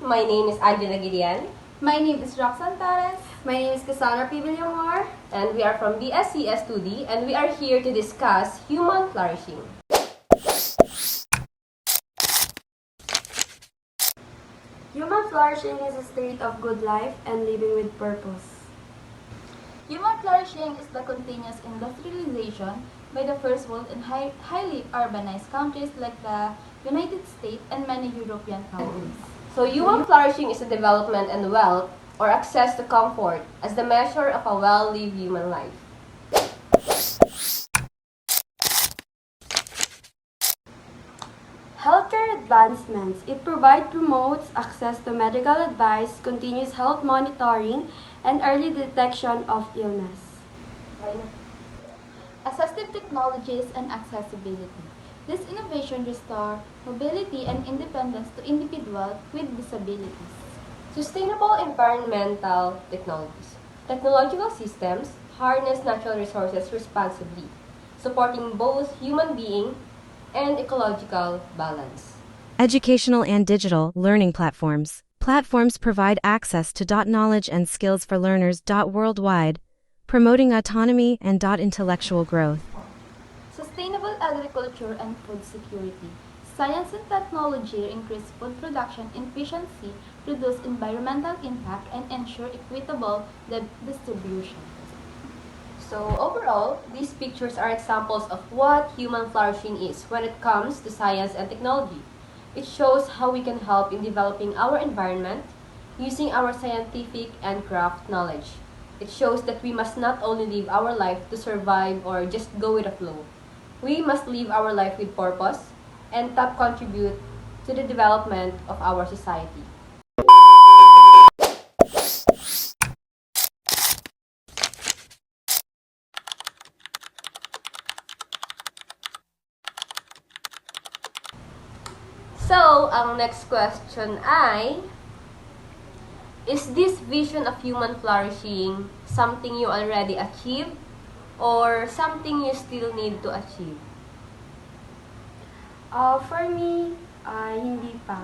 My name is Angela Gideon. My name is Roxanne Tares. My name is Cassandra P. Villamor. And we are from BSCS2D, and we are here to discuss human flourishing. Human flourishing is a state of good life and living with purpose. Human flourishing is the continuous industrialization by the first world and highly urbanized countries like the United States and many European countries. So human flourishing is the development and wealth or access to comfort as the measure of a well-lived human life. Healthcare advancements. It promotes access to medical advice, continuous health monitoring, and early detection of illness. Assistive technologies and accessibility. This innovation restore mobility and independence to individuals with disabilities. Sustainable environmental technologies. Technological systems harness natural resources responsibly, supporting both human being and ecological balance. Educational and digital learning platforms. Platforms provide access to knowledge and skills for learners worldwide, promoting autonomy and intellectual growth. Sustainable agriculture and food security. Science and technology increase food production efficiency, reduce environmental impact, and ensure equitable distribution. So overall, these pictures are examples of what human flourishing is when it comes to science and technology. It shows how we can help in developing our environment using our scientific and craft knowledge. It shows that we must not only live our life to survive or just go with the flow. We must live our life with purpose and contribute to the development of our society. So, ang next question ay, is this vision of human flourishing something you already achieved or something you still need to achieve? For me, hindi pa.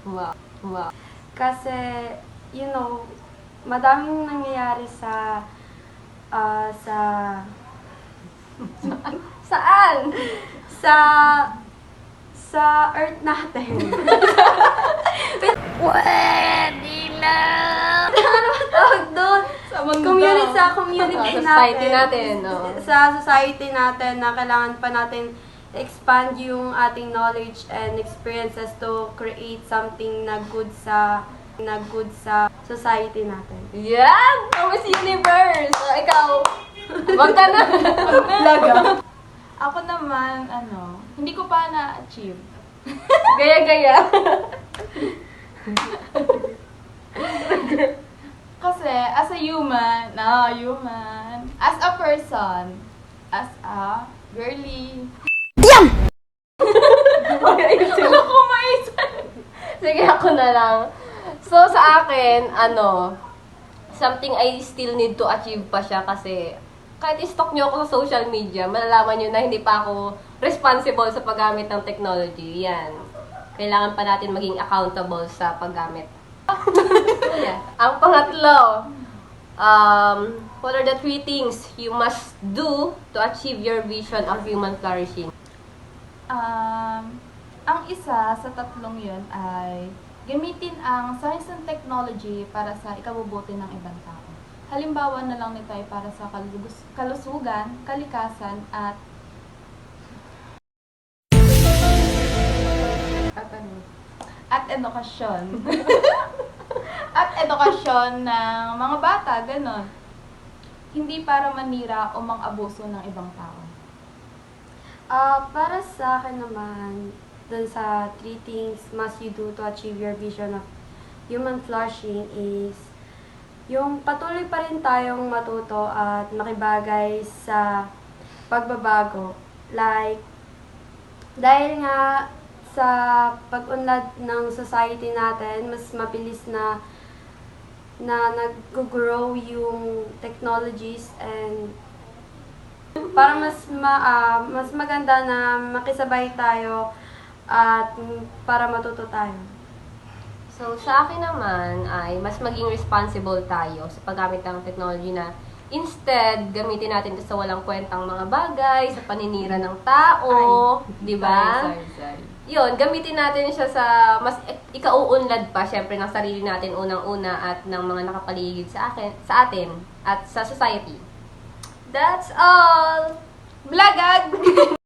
Wow. Kasi, madaming nangyayari Saan? sa earth natin. Pwede na! Tawag doon. Community Society natin, no? Sa society natin na kailangan pa natin expand yung ating knowledge and experiences to create something na good sa society natin. Yan! Miss Universe! O, ikaw, wag ka na! Laga. Ako naman, hindi ko pa na-achieve. Gaya-gaya. Kasi, as a human, as a person, as a girly, ako maisan. Sige, ako na lang. So, sa akin, something I still need to achieve pa siya kasi kahit i-stalk nyo ako sa social media, malalaman nyo na hindi pa ako responsible sa paggamit ng technology. Yan. Kailangan pa natin maging accountable sa paggamit. Yeah. Ang pangatlo, what are the 3 things you must do to achieve your vision of human flourishing? Ang isa sa tatlong yun ay gamitin ang science and technology para sa ikabubuti ng ibang tao. Halimbawa na lang nito ay para sa kalusugan, kalikasan, at edukasyon. At edukasyon ng mga bata, ganon. Hindi para manira o mang-abuso ng ibang tao. Para sa akin naman, dun sa 3 things must you do to achieve your vision of human flourishing is yung patuloy pa rin tayong matuto at makibagay sa pagbabago. Like, dahil nga sa pag-unlad ng society natin, mas mabilis na nag-grow yung technologies and para mas maganda na makisabay tayo at para matuto tayo. So, sa akin naman ay mas maging responsible tayo sa paggamit ng technology na instead, gamitin natin ito sa walang kwentang mga bagay, sa paninira ng tao, di ba? Sorry. Yun, gamitin natin siya sa mas ikauunlad pa, syempre, ng sarili natin unang-una at ng mga nakapaligid sa atin at sa society. That's all! Blagag!